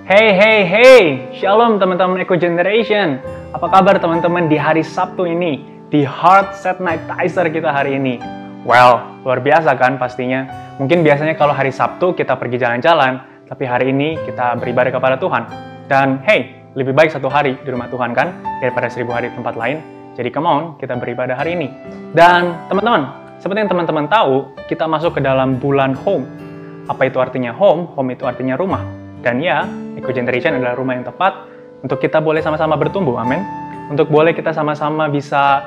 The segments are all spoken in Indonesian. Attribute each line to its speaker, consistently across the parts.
Speaker 1: Hey, hey, hey! Shalom teman-teman Eco Generation. Apa kabar teman-teman di hari Sabtu ini? Di Heart Set Nightizer kita hari ini. Well, luar biasa kan pastinya. Mungkin biasanya kalau hari Sabtu kita pergi jalan-jalan, tapi hari ini kita beribadah kepada Tuhan. Dan hey, lebih baik satu hari di rumah Tuhan kan, daripada 1000 hari di tempat lain. Jadi come on, kita beribadah hari ini. Dan teman-teman, seperti yang teman-teman tahu, kita masuk ke dalam bulan home. Apa itu artinya home? Home itu artinya rumah. Dan ya, Eco Generation adalah rumah yang tepat untuk kita boleh sama-sama bertumbuh, amin. Untuk boleh kita sama-sama bisa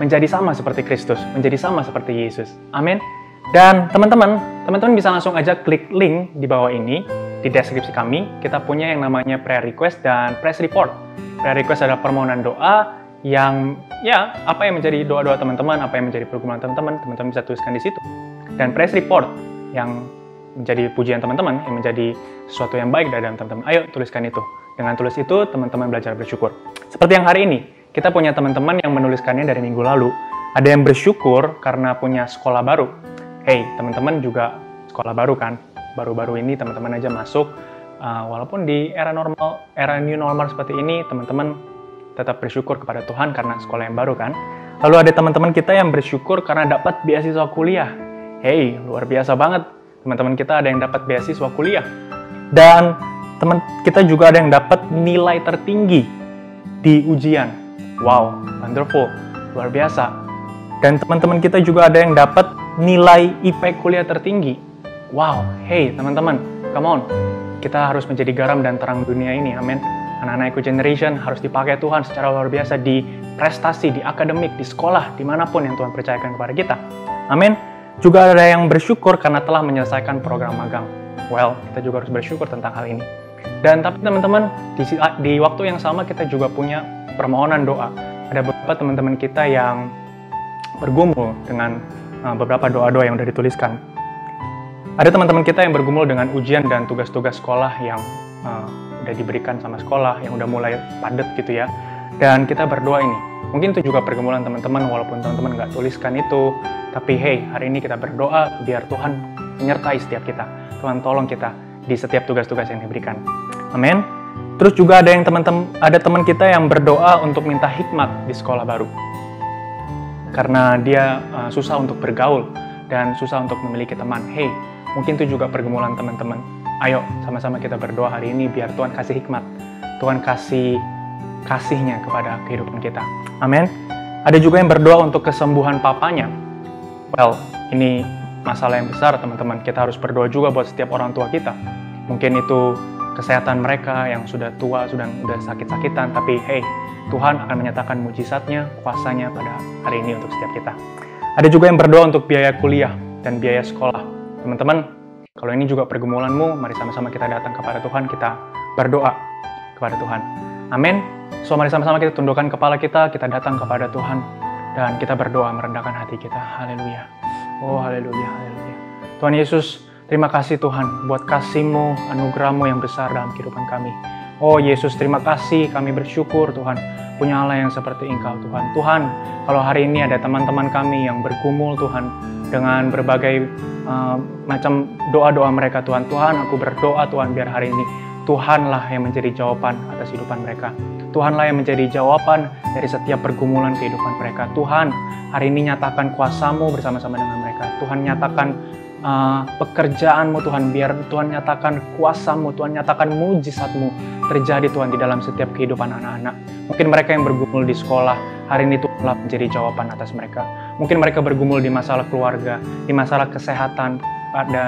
Speaker 1: menjadi sama seperti Kristus, menjadi sama seperti Yesus, amin. Dan teman-teman bisa langsung aja klik link di bawah ini, di deskripsi kami. Kita punya yang namanya prayer request dan press report. Prayer request adalah permohonan doa yang, ya, apa yang menjadi doa-doa teman-teman, apa yang menjadi pergumulan teman-teman bisa tuliskan di situ. Dan press report yang menjadi pujian teman-teman, yang menjadi sesuatu yang baik dari dalam teman-teman. Ayo, tuliskan itu. Dengan tulis itu, teman-teman belajar bersyukur. Seperti yang hari ini, kita punya teman-teman yang menuliskannya dari minggu lalu. Ada yang bersyukur karena punya sekolah baru. Hey, teman-teman juga sekolah baru kan? Baru-baru ini teman-teman aja masuk. Walaupun di era new normal seperti ini, teman-teman tetap bersyukur kepada Tuhan karena sekolah yang baru kan? Lalu ada teman-teman kita yang bersyukur karena dapat beasiswa kuliah. Hey, luar biasa banget. Teman-teman kita ada yang dapat beasiswa kuliah. Dan teman kita juga ada yang dapat nilai tertinggi di ujian. Wow, wonderful, luar biasa. Dan teman-teman kita juga ada yang dapat nilai IP kuliah tertinggi. Wow, hey teman-teman, come on. Kita harus menjadi garam dan terang dunia ini, amin. Anak-anak Eco Generation harus dipakai Tuhan secara luar biasa di prestasi, di akademik, di sekolah, dimanapun yang Tuhan percayakan kepada kita. Amin. Juga ada yang bersyukur karena telah menyelesaikan program magang. Well, kita juga harus bersyukur tentang hal ini. Dan tapi teman-teman, di waktu yang sama kita juga punya permohonan doa. Ada beberapa teman-teman kita yang bergumul dengan beberapa doa-doa yang sudah dituliskan. Ada teman-teman kita yang bergumul dengan ujian dan tugas-tugas sekolah yang udah diberikan sama sekolah, yang udah mulai padat gitu ya. Dan kita berdoa ini. Mungkin itu juga pergumulan teman-teman, walaupun teman-teman nggak tuliskan itu. Tapi hey, hari ini kita berdoa biar Tuhan menyertai setiap kita. Tuhan tolong kita di setiap tugas-tugas yang diberikan. Amin. Terus juga ada teman kita yang berdoa untuk minta hikmat di sekolah baru. Karena dia susah untuk bergaul dan susah untuk memiliki teman. Hey, mungkin itu juga pergumulan teman-teman. Ayo sama-sama kita berdoa hari ini biar Tuhan kasih hikmat. Tuhan kasih kasih-Nya kepada kehidupan kita. Amin. Ada juga yang berdoa untuk kesembuhan papanya. Well, ini masalah yang besar teman-teman. Kita harus berdoa juga buat setiap orang tua kita. Mungkin itu kesehatan mereka yang sudah tua, sudah sakit-sakitan. Tapi hey, Tuhan akan menyatakan mujizat-Nya, kuasa-Nya pada hari ini untuk setiap kita. Ada juga yang berdoa untuk biaya kuliah dan biaya sekolah. Teman-teman, kalau ini juga pergumulanmu, mari sama-sama kita datang kepada Tuhan, kita berdoa kepada Tuhan. Amin. So, mari sama-sama kita tundukkan kepala kita datang kepada Tuhan, dan kita berdoa merendahkan hati kita. Haleluya. Oh, haleluya, haleluya. Tuhan Yesus, terima kasih Tuhan buat kasih-Mu, anugerah-Mu yang besar dalam kehidupan kami. Oh Yesus, terima kasih, kami bersyukur Tuhan, punya Allah yang seperti Engkau Tuhan. Tuhan, kalau hari ini ada teman-teman kami yang bergumul Tuhan, dengan berbagai macam doa-doa mereka Tuhan. Tuhan, aku berdoa Tuhan, biar hari ini Tuhanlah yang menjadi jawaban atas kehidupan mereka. Tuhanlah yang menjadi jawaban dari setiap pergumulan kehidupan mereka. Tuhan, hari ini nyatakan kuasa-Mu bersama-sama dengan mereka. Tuhan, nyatakan pekerjaan-Mu Tuhan, biar Tuhan nyatakan kuasa-Mu, Tuhan nyatakan mujizat-Mu terjadi Tuhan di dalam setiap kehidupan anak-anak. Mungkin mereka yang bergumul di sekolah, hari ini Tuhanlah menjadi jawaban atas mereka. Mungkin mereka bergumul di masalah keluarga, di masalah kesehatan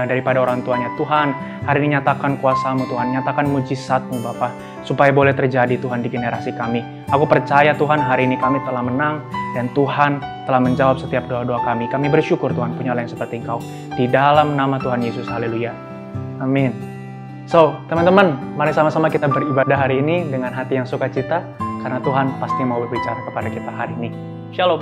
Speaker 1: daripada orang tuanya. Tuhan, hari ini nyatakan kuasa-Mu Tuhan, nyatakan mujizat-Mu Bapa, supaya boleh terjadi Tuhan di generasi kami. Aku percaya Tuhan, hari ini kami telah menang, dan Tuhan telah menjawab setiap doa-doa kami. Kami bersyukur Tuhan punya Allah yang seperti Engkau. Di dalam nama Tuhan Yesus, haleluya. Amin. So, teman-teman, mari sama-sama kita beribadah hari ini dengan hati yang sukacita, karena Tuhan pasti mau berbicara kepada kita hari ini. Shalom.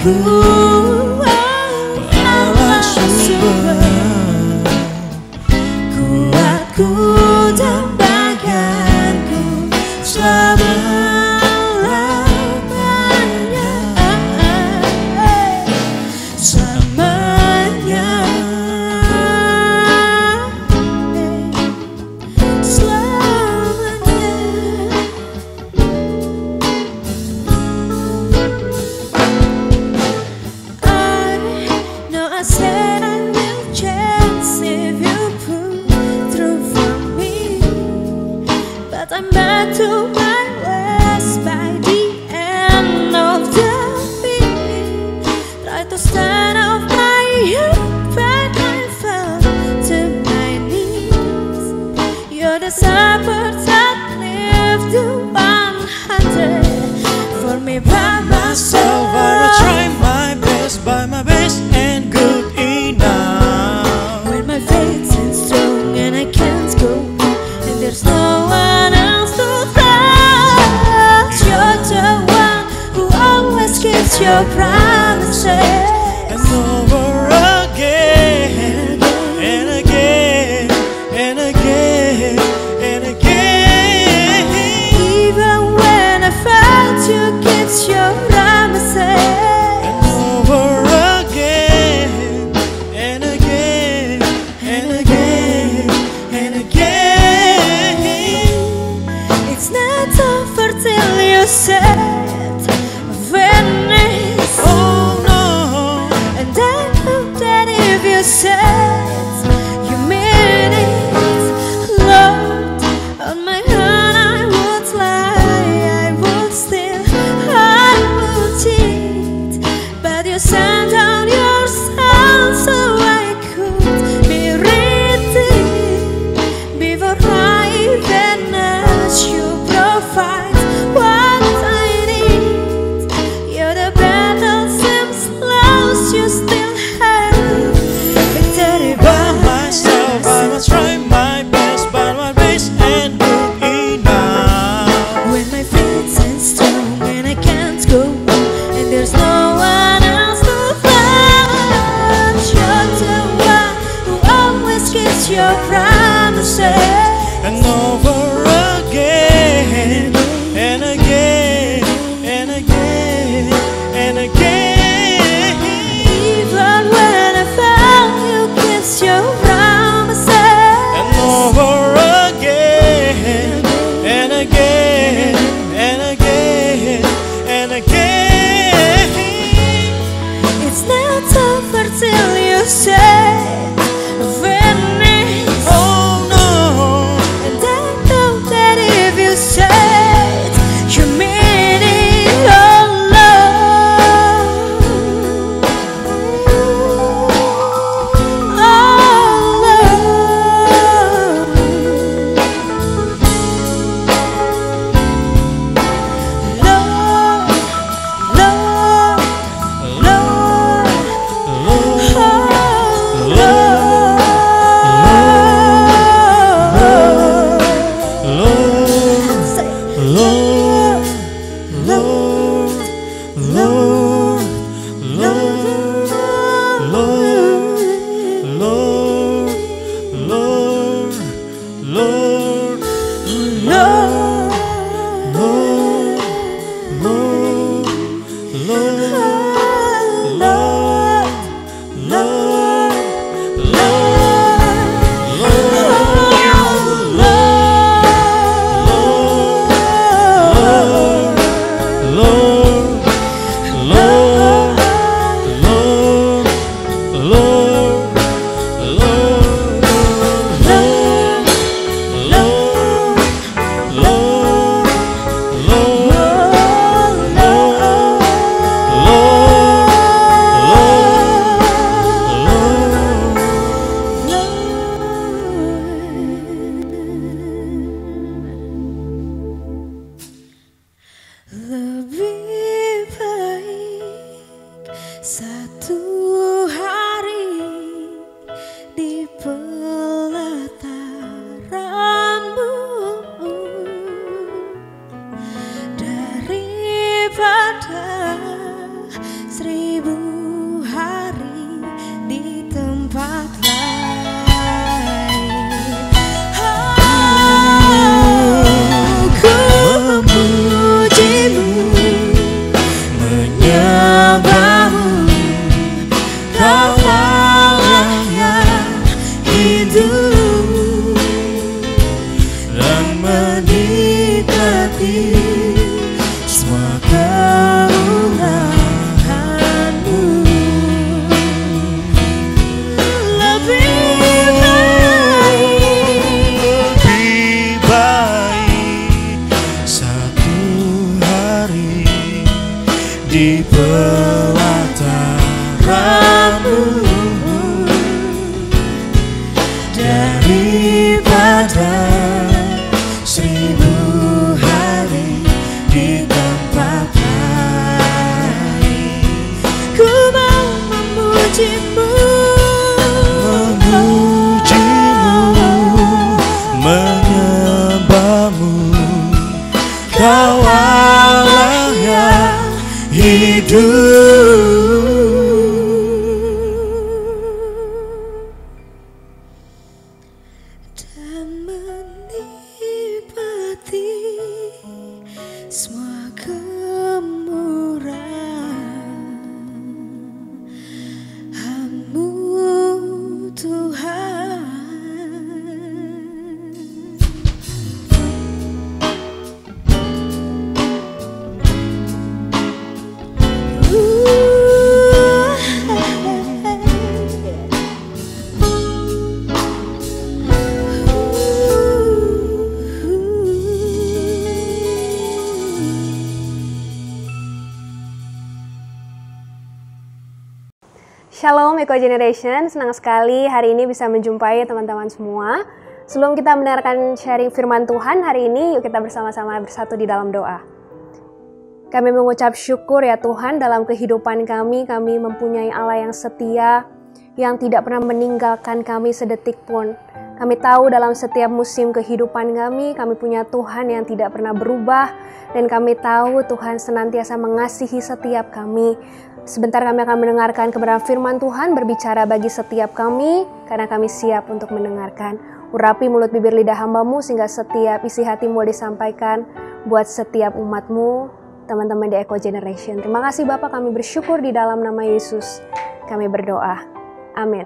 Speaker 2: Ku Allah sumber kuatku dan bagianku selama-lamanya, selamanya, selamanya. I said I will chance if you pull through for me, but I'm back to my ways by the end of the week. Try to stand off my youth, but I fell to my knees. You're the support that lived to 100 for me by myself.
Speaker 3: I will try my best, by my best and good enough.
Speaker 2: When my faith's in strong and I can't go, and there's no one else to trust. You're the one who always keeps your promises.
Speaker 3: And over again, and again, and again, and again.
Speaker 2: Even when I failed, you keep your promises.
Speaker 3: Over again, and again, and again, and again.
Speaker 2: It's not over till you said Venice.
Speaker 3: Oh no.
Speaker 2: And I know that if you said you mean it, Lord, on my own I would lie, I would steal, I would cheat, but you sent down your son so I could be redeemed. Before I even ask, you provide what I need. You're the battle seems lost, you still have victory
Speaker 3: By myself, I will try my best, by my best and good enough.
Speaker 2: when my feet's in strong and I can't go, and there's no one else to touch. You're the one who always keeps your promises.
Speaker 3: And over again, and again, and again, and again.
Speaker 2: Even when I fall, you keep your promises.
Speaker 3: And over again, and again, and again, and again.
Speaker 2: It's not over till you said Venice.
Speaker 3: Oh no.
Speaker 2: And I know that if you said you mean it, oh Lord, oh
Speaker 3: Lord. murahmu daripada 1000 hari di tempat lain.
Speaker 2: Ku mau memujimu,
Speaker 3: menyembahmu, Kau Allah yang hidup.
Speaker 2: dan menikmati semua kemurahan-Mu, Tuhan.
Speaker 4: Shalom Eco Generation, senang sekali hari ini bisa menjumpai teman-teman semua. Sebelum kita mendengarkan sharing firman Tuhan hari ini, yuk kita bersama-sama bersatu di dalam doa. Kami mengucap syukur ya Tuhan, dalam kehidupan kami mempunyai Allah yang setia, yang tidak pernah meninggalkan kami sedetik pun. Kami tahu dalam setiap musim kehidupan kami punya Tuhan yang tidak pernah berubah, dan kami tahu Tuhan senantiasa mengasihi setiap kami. Sebentar kami akan mendengarkan kebenaran firman Tuhan berbicara bagi setiap kami, karena kami siap untuk mendengarkan. Urapi mulut bibir lidah hamba-Mu sehingga setiap isi hati-Mu disampaikan buat setiap umat-Mu, teman-teman di Eco Generation. Terima kasih Bapak, kami bersyukur di dalam nama Yesus. Kami berdoa. Amin.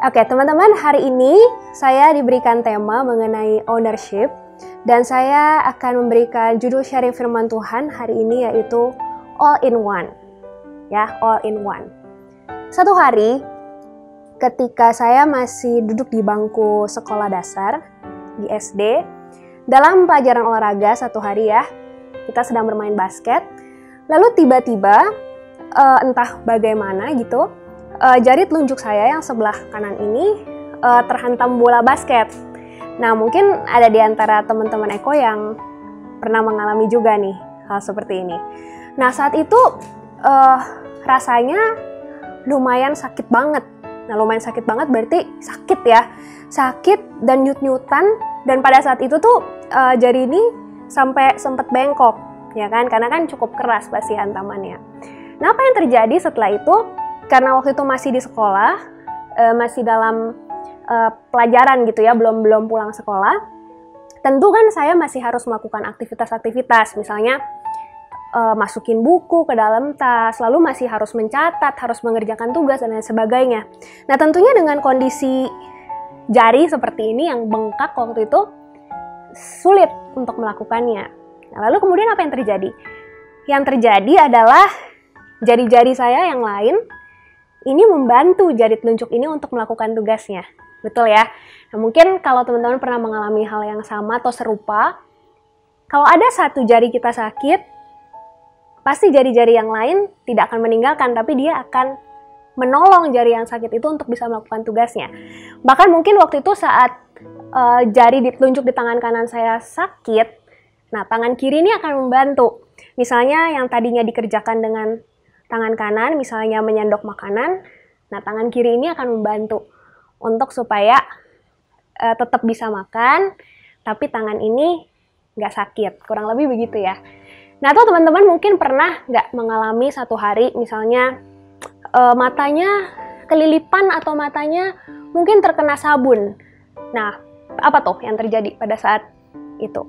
Speaker 4: Oke teman-teman, hari ini saya diberikan tema mengenai ownership, dan saya akan memberikan judul sharing firman Tuhan hari ini yaitu All in One. Ya, all in one. Satu hari ketika saya masih duduk di bangku sekolah dasar di SD, dalam pelajaran olahraga satu hari ya, kita sedang bermain basket, lalu tiba-tiba entah bagaimana gitu, jari telunjuk saya yang sebelah kanan ini terhantam bola basket. Nah, mungkin ada di antara teman-teman Eko yang pernah mengalami juga nih hal seperti ini. Nah, saat itu rasanya lumayan sakit banget. Nah, lumayan sakit banget berarti sakit ya. Sakit dan nyut-nyutan, dan pada saat itu tuh jari ini sampai sempat bengkok, ya kan? Karena kan cukup keras pasti hantamannya. Nah, apa yang terjadi setelah itu? Karena waktu itu masih di sekolah, masih dalam pelajaran gitu ya, belum pulang sekolah. Tentu kan saya masih harus melakukan aktivitas-aktivitas, misalnya masukin buku ke dalam tas, lalu masih harus mencatat, harus mengerjakan tugas dan lain sebagainya. Nah, tentunya dengan kondisi jari seperti ini yang bengkak waktu itu sulit untuk melakukannya. Nah, lalu kemudian apa yang terjadi? Yang terjadi adalah jari-jari saya yang lain ini membantu jari telunjuk ini untuk melakukan tugasnya. Betul ya? Nah, mungkin kalau teman-teman pernah mengalami hal yang sama atau serupa, kalau ada satu jari kita sakit, pasti jari-jari yang lain tidak akan meninggalkan, tapi dia akan menolong jari yang sakit itu untuk bisa melakukan tugasnya. Bahkan mungkin waktu itu saat jari telunjuk di tangan kanan saya sakit, nah tangan kiri ini akan membantu. Misalnya yang tadinya dikerjakan dengan tangan kanan, misalnya menyendok makanan, nah tangan kiri ini akan membantu untuk supaya tetap bisa makan, tapi tangan ini nggak sakit. Kurang lebih begitu ya. Nah, atau teman-teman mungkin pernah nggak mengalami satu hari, misalnya matanya kelilipan atau matanya mungkin terkena sabun. Nah, apa tuh yang terjadi pada saat itu?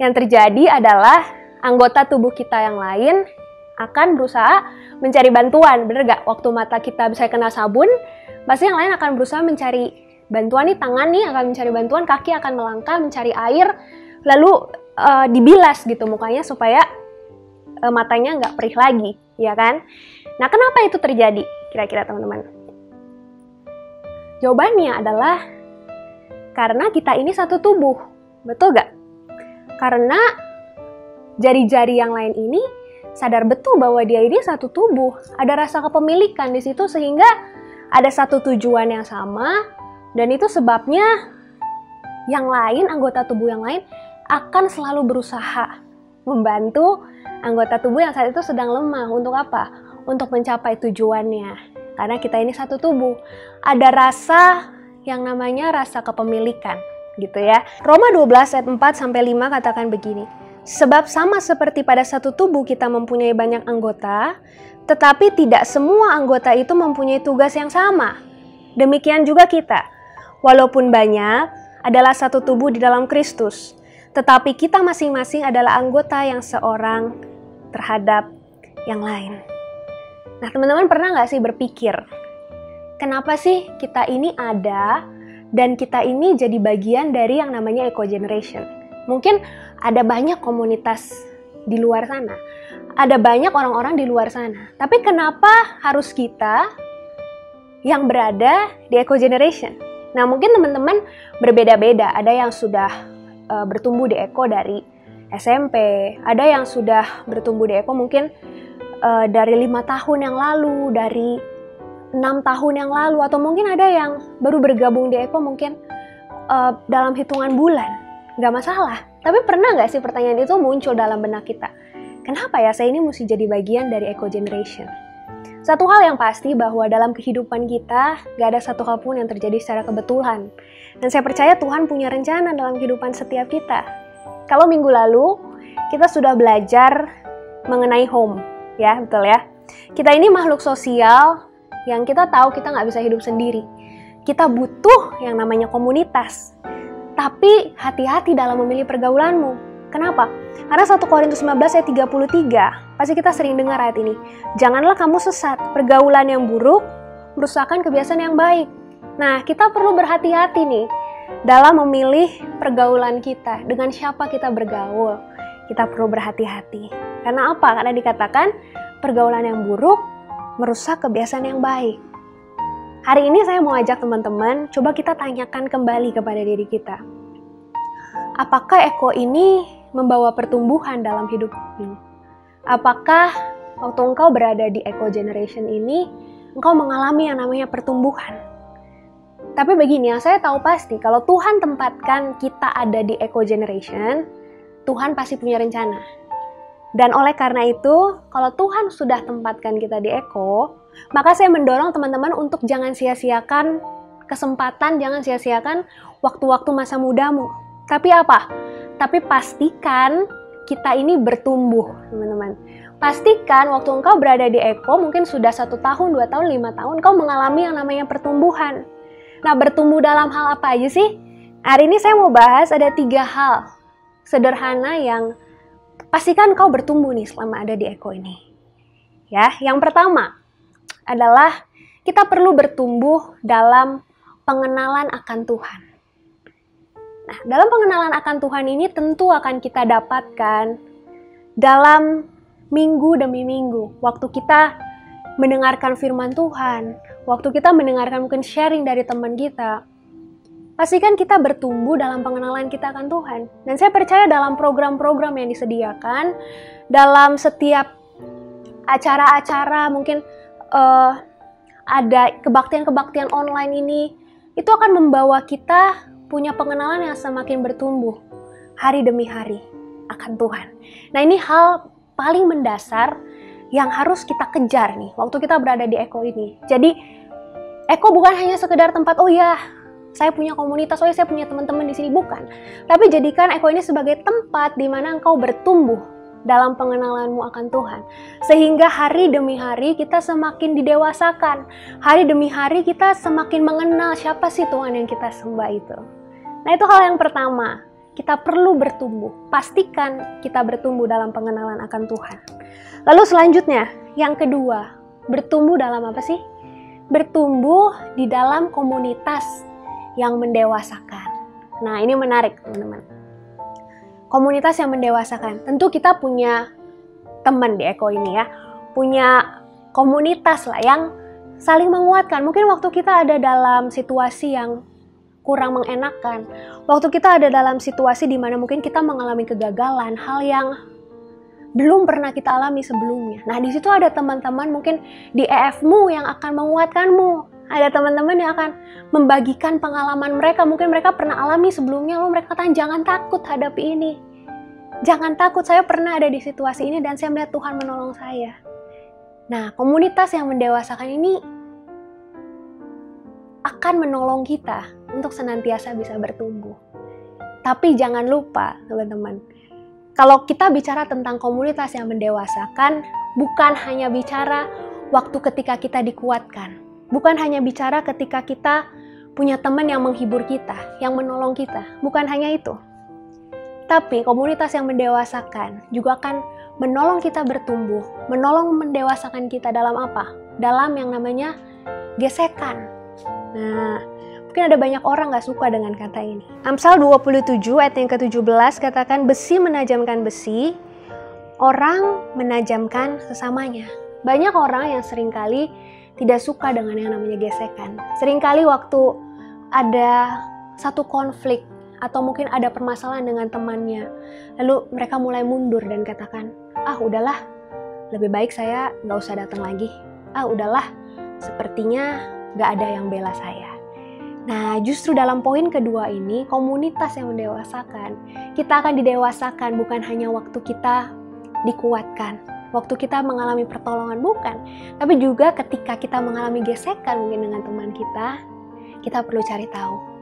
Speaker 4: Yang terjadi adalah anggota tubuh kita yang lain akan berusaha mencari bantuan, bener nggak? Waktu mata kita bisa kena sabun, pasti yang lain akan berusaha mencari bantuan nih, tangan nih akan mencari bantuan, kaki akan melangkah mencari air, lalu dibilas gitu mukanya supaya matanya nggak perih lagi, ya kan? Nah, kenapa itu terjadi kira-kira teman-teman? Jawabannya adalah karena kita ini satu tubuh, betul nggak? Karena jari-jari yang lain ini sadar betul bahwa dia ini satu tubuh. Ada rasa kepemilikan di situ sehingga ada satu tujuan yang sama, dan itu sebabnya yang lain, anggota tubuh yang lain akan selalu berusaha membantu anggota tubuh yang saat itu sedang lemah. Untuk apa? Untuk mencapai tujuannya. Karena kita ini satu tubuh. Ada rasa yang namanya rasa kepemilikan, gitu ya. Roma 12 ayat 4-5 katakan begini. Sebab sama seperti pada satu tubuh kita mempunyai banyak anggota, tetapi tidak semua anggota itu mempunyai tugas yang sama. Demikian juga kita. Walaupun banyak, adalah satu tubuh di dalam Kristus. Tetapi kita masing-masing adalah anggota yang seorang terhadap yang lain. Nah, teman-teman pernah nggak sih berpikir, kenapa sih kita ini ada dan kita ini jadi bagian dari yang namanya Eco Generation? Mungkin ada banyak komunitas di luar sana, ada banyak orang-orang di luar sana. Tapi kenapa harus kita yang berada di Eco Generation? Nah, mungkin teman-teman berbeda-beda. Ada yang sudah bertumbuh di Eco dari SMP, ada yang sudah bertumbuh di Eco mungkin dari 5 tahun yang lalu, dari 6 tahun yang lalu, atau mungkin ada yang baru bergabung di Eco mungkin dalam hitungan bulan. Nggak masalah. Tapi pernah nggak sih pertanyaan itu muncul dalam benak kita? Kenapa ya saya ini mesti jadi bagian dari Eco Generation? Satu hal yang pasti bahwa dalam kehidupan kita nggak ada satu hal pun yang terjadi secara kebetulan. Dan saya percaya Tuhan punya rencana dalam kehidupan setiap kita. Kalau minggu lalu kita sudah belajar mengenai home, ya betul ya. Kita ini makhluk sosial yang kita tahu kita nggak bisa hidup sendiri. Kita butuh yang namanya komunitas. Tapi hati-hati dalam memilih pergaulanmu. Kenapa? Karena 1 Korintus 19 ayat 33, pasti kita sering dengar ayat ini. Janganlah kamu sesat, pergaulan yang buruk merusakkan kebiasaan yang baik. Nah, kita perlu berhati-hati nih dalam memilih pergaulan kita. Dengan siapa kita bergaul, kita perlu berhati-hati. Karena apa? Karena dikatakan pergaulan yang buruk merusak kebiasaan yang baik. Hari ini saya mau ajak teman-teman, coba kita tanyakan kembali kepada diri kita. Apakah Eco ini membawa pertumbuhan dalam hidupmu? Apakah waktu engkau berada di Eco Generation ini, engkau mengalami yang namanya pertumbuhan? Tapi begini, yang saya tahu pasti, kalau Tuhan tempatkan kita ada di Eco Generation, Tuhan pasti punya rencana. Dan oleh karena itu, kalau Tuhan sudah tempatkan kita di Eco, maka saya mendorong teman-teman untuk jangan sia-siakan kesempatan, jangan sia-siakan waktu-waktu masa mudamu. Tapi apa? Tapi pastikan kita ini bertumbuh, teman-teman. Pastikan waktu engkau berada di Eco, mungkin sudah 1 tahun, 2 tahun, 5 tahun, engkau mengalami yang namanya pertumbuhan. Nah, bertumbuh dalam hal apa aja sih? Hari ini saya mau bahas ada 3 hal sederhana yang pastikan engkau bertumbuh nih selama ada di Eco ini. Ya, yang pertama adalah kita perlu bertumbuh dalam pengenalan akan Tuhan. Nah, dalam pengenalan akan Tuhan ini tentu akan kita dapatkan dalam minggu demi minggu. Waktu kita mendengarkan firman Tuhan, waktu kita mendengarkan mungkin sharing dari teman kita, pastikan kita bertumbuh dalam pengenalan kita akan Tuhan. Dan saya percaya dalam program-program yang disediakan, dalam setiap acara-acara mungkin ada kebaktian-kebaktian online ini, itu akan membawa kita punya pengenalan yang semakin bertumbuh hari demi hari akan Tuhan. Nah, ini hal paling mendasar yang harus kita kejar nih waktu kita berada di Eco ini. Jadi Eco bukan hanya sekedar tempat, oh ya saya punya komunitas, oh ya saya punya teman-teman di sini, bukan. Tapi jadikan Eco ini sebagai tempat di mana engkau bertumbuh dalam pengenalanmu akan Tuhan. Sehingga hari demi hari kita semakin didewasakan. Hari demi hari kita semakin mengenal siapa sih Tuhan yang kita sembah itu. Nah, itu hal yang pertama. Kita perlu bertumbuh. Pastikan kita bertumbuh dalam pengenalan akan Tuhan. Lalu selanjutnya, yang kedua, bertumbuh dalam apa sih? Bertumbuh di dalam komunitas yang mendewasakan. Nah, ini menarik, teman-teman. Komunitas yang mendewasakan. Tentu kita punya teman di Eco ini ya. Punya komunitas lah yang saling menguatkan. Mungkin waktu kita ada dalam situasi yang kurang mengenakan. Waktu kita ada dalam situasi di mana mungkin kita mengalami kegagalan, hal yang belum pernah kita alami sebelumnya. Nah, di situ ada teman-teman mungkin di EF-mu yang akan menguatkanmu. Ada teman-teman yang akan membagikan pengalaman mereka. Mungkin mereka pernah alami sebelumnya, lalu mereka katakan, jangan takut hadapi ini. Jangan takut, saya pernah ada di situasi ini dan saya melihat Tuhan menolong saya. Nah, komunitas yang mendewasakan ini akan menolong kita untuk senantiasa bisa bertumbuh. Tapi jangan lupa, teman-teman, kalau kita bicara tentang komunitas yang mendewasakan, bukan hanya bicara waktu ketika kita dikuatkan. Bukan hanya bicara ketika kita punya teman yang menghibur kita, yang menolong kita. Bukan hanya itu. Tapi komunitas yang mendewasakan juga akan menolong kita bertumbuh, menolong mendewasakan kita dalam apa? Dalam yang namanya gesekan. Nah, mungkin ada banyak orang gak suka dengan kata ini. Amsal 27 ayat yang ke-17 katakan, besi menajamkan besi, orang menajamkan sesamanya. Banyak orang yang seringkali tidak suka dengan yang namanya gesekan. Seringkali waktu ada satu konflik atau mungkin ada permasalahan dengan temannya, lalu mereka mulai mundur dan katakan, udahlah, lebih baik saya gak usah datang lagi. Udahlah, sepertinya gak ada yang bela saya. Nah, justru dalam poin kedua ini, komunitas yang mendewasakan, kita akan didewasakan bukan hanya waktu kita dikuatkan, waktu kita mengalami pertolongan, bukan. Tapi juga ketika kita mengalami gesekan mungkin dengan teman kita perlu cari tahu.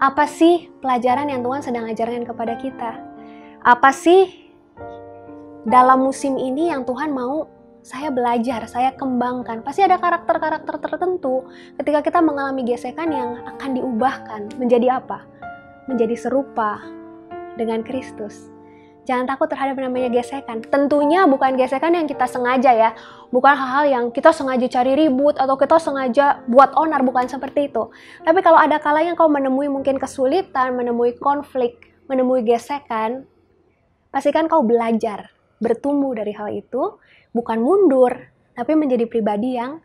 Speaker 4: Apa sih pelajaran yang Tuhan sedang ajarkan kepada kita? Apa sih dalam musim ini yang Tuhan mau saya belajar, saya kembangkan? Pasti ada karakter-karakter tertentu ketika kita mengalami gesekan yang akan diubahkan menjadi apa? Menjadi serupa dengan Kristus. Jangan takut terhadap namanya gesekan. Tentunya bukan gesekan yang kita sengaja ya. Bukan hal-hal yang kita sengaja cari ribut atau kita sengaja buat onar, bukan seperti itu. Tapi kalau ada kalanya kau menemui mungkin kesulitan, menemui konflik, menemui gesekan, pastikan kau belajar, bertumbuh dari hal itu, bukan mundur, tapi menjadi pribadi yang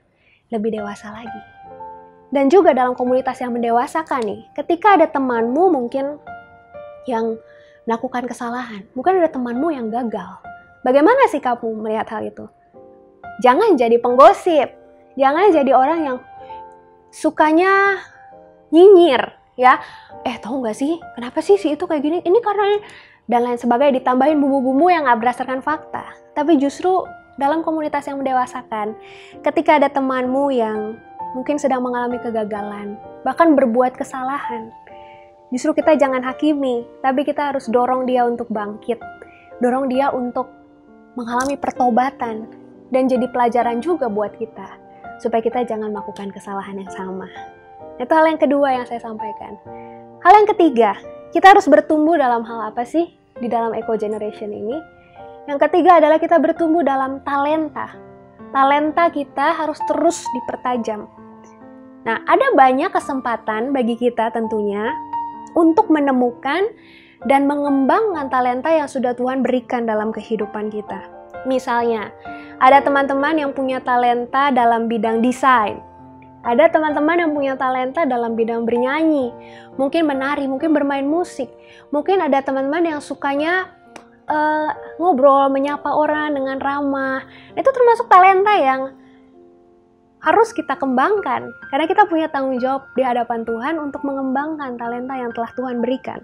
Speaker 4: lebih dewasa lagi. Dan juga dalam komunitas yang mendewasakan nih, ketika ada temanmu mungkin yang melakukan kesalahan, mungkin ada temanmu yang gagal. Bagaimana sih kamu melihat hal itu? Jangan jadi penggosip, jangan jadi orang yang sukanya nyinyir, ya. Tahu nggak sih, kenapa sih si itu kayak gini? Ini karena dan lain sebagainya, ditambahin bumbu-bumbu yang nggak berdasarkan fakta. Tapi justru dalam komunitas yang mendewasakan, ketika ada temanmu yang mungkin sedang mengalami kegagalan, bahkan berbuat kesalahan, justru kita jangan hakimi, tapi kita harus dorong dia untuk bangkit, dorong dia untuk mengalami pertobatan, dan jadi pelajaran juga buat kita, supaya kita jangan melakukan kesalahan yang sama. Itu hal yang kedua yang saya sampaikan. Hal yang ketiga, kita harus bertumbuh dalam hal apa sih di dalam Eco Generation ini? Yang ketiga adalah kita bertumbuh dalam talenta. Talenta kita harus terus dipertajam. Nah, ada banyak kesempatan bagi kita tentunya untuk menemukan dan mengembangkan talenta yang sudah Tuhan berikan dalam kehidupan kita. Misalnya, ada teman-teman yang punya talenta dalam bidang desain. Ada teman-teman yang punya talenta dalam bidang bernyanyi, mungkin menari, mungkin bermain musik. Mungkin ada teman-teman yang sukanya ngobrol, menyapa orang dengan ramah. Itu termasuk talenta yang harus kita kembangkan. Karena kita punya tanggung jawab di hadapan Tuhan untuk mengembangkan talenta yang telah Tuhan berikan.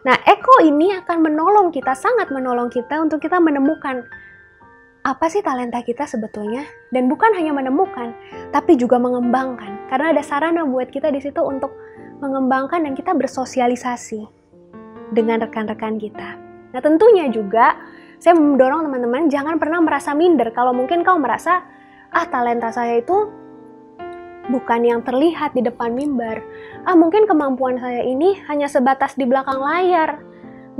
Speaker 4: Nah, Eko ini akan menolong kita, sangat menolong kita untuk kita menemukan apa sih talenta kita sebetulnya, dan bukan hanya menemukan, tapi juga mengembangkan. Karena ada sarana buat kita di situ untuk mengembangkan dan kita bersosialisasi dengan rekan-rekan kita. Nah, tentunya juga saya mendorong teman-teman jangan pernah merasa minder kalau mungkin kau merasa talenta saya itu bukan yang terlihat di depan mimbar. Mungkin kemampuan saya ini hanya sebatas di belakang layar.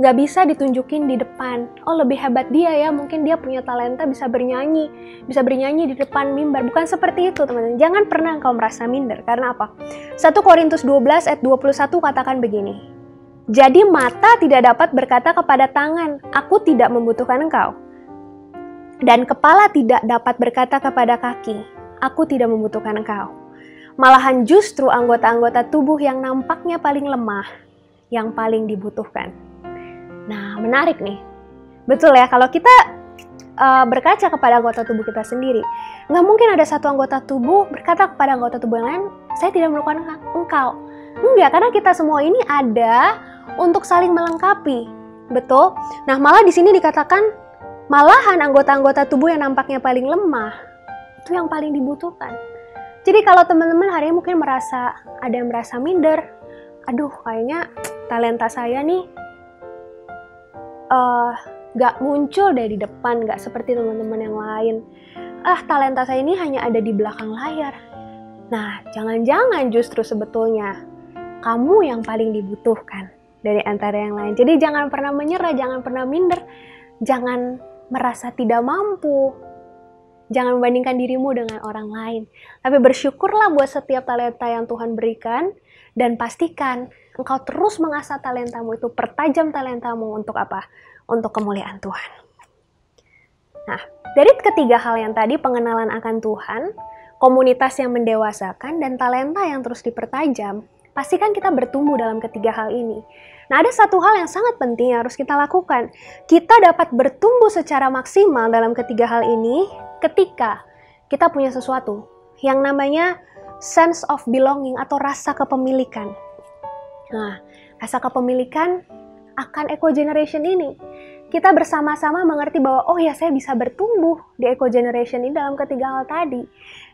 Speaker 4: Nggak bisa ditunjukin di depan. Lebih hebat dia ya, mungkin dia punya talenta bisa bernyanyi di depan mimbar. Bukan seperti itu, teman-teman. Jangan pernah engkau merasa minder. Karena apa? 1 Korintus 12 ayat 21 katakan begini. Jadi mata tidak dapat berkata kepada tangan, aku tidak membutuhkan engkau. Dan kepala tidak dapat berkata kepada kaki, aku tidak membutuhkan engkau. Malahan justru anggota-anggota tubuh yang nampaknya paling lemah, yang paling dibutuhkan. Nah, menarik nih. Betul ya, kalau kita berkaca kepada anggota tubuh kita sendiri. Nggak mungkin ada satu anggota tubuh berkata kepada anggota tubuh yang lain, saya tidak melupakan engkau. Enggak, karena kita semua ini ada untuk saling melengkapi. Betul? Nah, malah di sini dikatakan, malahan anggota-anggota tubuh yang nampaknya paling lemah, itu yang paling dibutuhkan. Jadi kalau teman-teman hari ini mungkin ada yang merasa minder, aduh kayaknya talenta saya nih gak muncul dari depan, gak seperti teman-teman yang lain. Talenta saya ini hanya ada di belakang layar. Nah, jangan-jangan justru sebetulnya kamu yang paling dibutuhkan dari antara yang lain. Jadi jangan pernah menyerah, jangan pernah minder, jangan merasa tidak mampu, jangan membandingkan dirimu dengan orang lain. Tapi bersyukurlah buat setiap talenta yang Tuhan berikan, dan pastikan engkau terus mengasah talentamu itu, pertajam talentamu untuk apa? Untuk kemuliaan Tuhan. Nah, dari ketiga hal yang tadi, pengenalan akan Tuhan, komunitas yang mendewasakan, dan talenta yang terus dipertajam, pastikan kita bertumbuh dalam ketiga hal ini. Nah, ada satu hal yang sangat penting yang harus kita lakukan. Kita dapat bertumbuh secara maksimal dalam ketiga hal ini ketika kita punya sesuatu yang namanya sense of belonging atau rasa kepemilikan. Nah, rasa kepemilikan akan Eco Generation ini. Kita bersama-sama mengerti bahwa, oh ya, saya bisa bertumbuh di Eco Generation ini dalam ketiga hal tadi.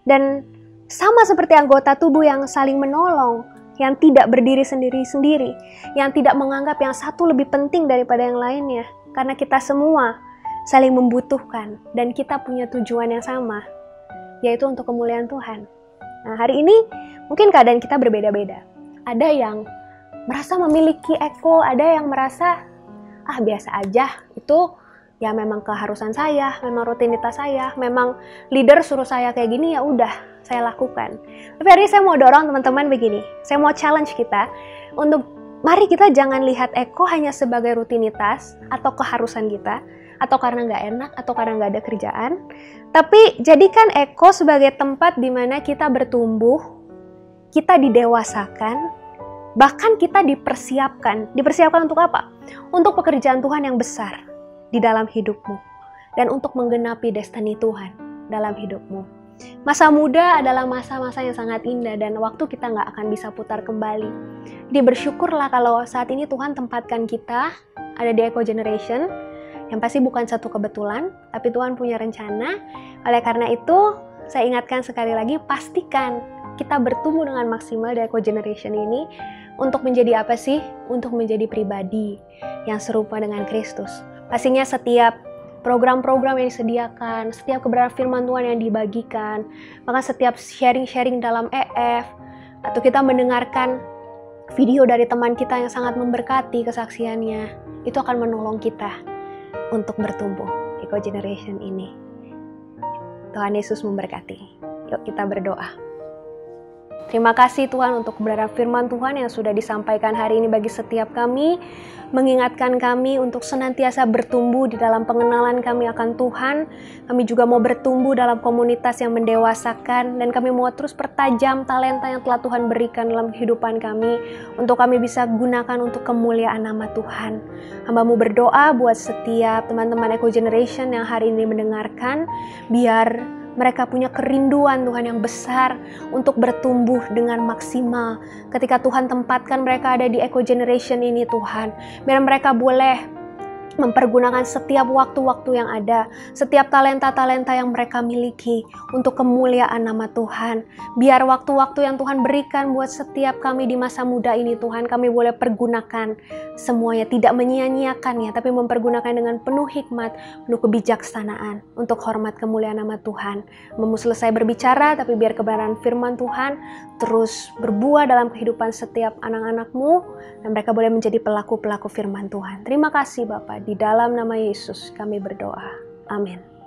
Speaker 4: Dan sama seperti anggota tubuh yang saling menolong, yang tidak berdiri sendiri-sendiri, yang tidak menganggap yang satu lebih penting daripada yang lainnya. Karena kita semua saling membutuhkan, dan kita punya tujuan yang sama, yaitu untuk kemuliaan Tuhan. Nah, hari ini mungkin keadaan kita berbeda-beda. Ada yang merasa memiliki Eko, ada yang merasa biasa aja, itu ya memang keharusan saya, memang rutinitas saya, memang leader suruh saya kayak gini, ya udah saya lakukan. Tapi hari ini saya mau dorong teman-teman begini, saya mau challenge kita untuk mari kita jangan lihat Eko hanya sebagai rutinitas atau keharusan kita, atau karena nggak enak, atau karena nggak ada kerjaan, tapi jadikan Eko sebagai tempat di mana kita bertumbuh, kita didewasakan, bahkan kita dipersiapkan. Dipersiapkan untuk apa? Untuk pekerjaan Tuhan yang besar di dalam hidupmu, dan untuk menggenapi destiny Tuhan dalam hidupmu. Masa muda adalah masa-masa yang sangat indah, dan waktu kita nggak akan bisa putar kembali. Jadi bersyukurlah kalau saat ini Tuhan tempatkan kita ada di Eco Generation, yang pasti bukan satu kebetulan, tapi Tuhan punya rencana. Oleh karena itu, saya ingatkan sekali lagi, pastikan kita bertumbuh dengan maksimal di Eco Generation ini. Untuk menjadi apa sih? Untuk menjadi pribadi yang serupa dengan Kristus. Pastinya setiap program-program yang disediakan, setiap kebenaran firman Tuhan yang dibagikan, bahkan setiap sharing-sharing dalam EF, atau kita mendengarkan video dari teman kita yang sangat memberkati kesaksiannya, itu akan menolong kita untuk bertumbuh Eco Generation ini. Tuhan Yesus memberkati. Yuk kita berdoa. Terima kasih Tuhan untuk kebenaran firman Tuhan yang sudah disampaikan hari ini bagi setiap kami, mengingatkan kami untuk senantiasa bertumbuh di dalam pengenalan kami akan Tuhan. Kami juga mau bertumbuh dalam komunitas yang mendewasakan, dan kami mau terus pertajam talenta yang telah Tuhan berikan dalam kehidupan kami, untuk kami bisa gunakan untuk kemuliaan nama Tuhan. Hamba-Mu berdoa buat setiap teman-teman Eco Generation yang hari ini mendengarkan, biar mereka punya kerinduan Tuhan yang besar untuk bertumbuh dengan maksimal. Ketika Tuhan tempatkan mereka ada di Eco Generation ini Tuhan, biar mereka boleh mempergunakan setiap waktu-waktu yang ada, setiap talenta-talenta yang mereka miliki untuk kemuliaan nama Tuhan. Biar waktu-waktu yang Tuhan berikan buat setiap kami di masa muda ini Tuhan, kami boleh pergunakan semuanya, tidak menyia-nyiakannya, tapi mempergunakan dengan penuh hikmat, penuh kebijaksanaan untuk hormat kemuliaan nama Tuhan. Mau selesai berbicara, tapi biar kebenaran firman Tuhan terus berbuah dalam kehidupan setiap anak-anak-Mu, dan mereka boleh menjadi pelaku-pelaku firman Tuhan. Terima kasih Bapak. Di dalam nama Yesus kami berdoa. Amin.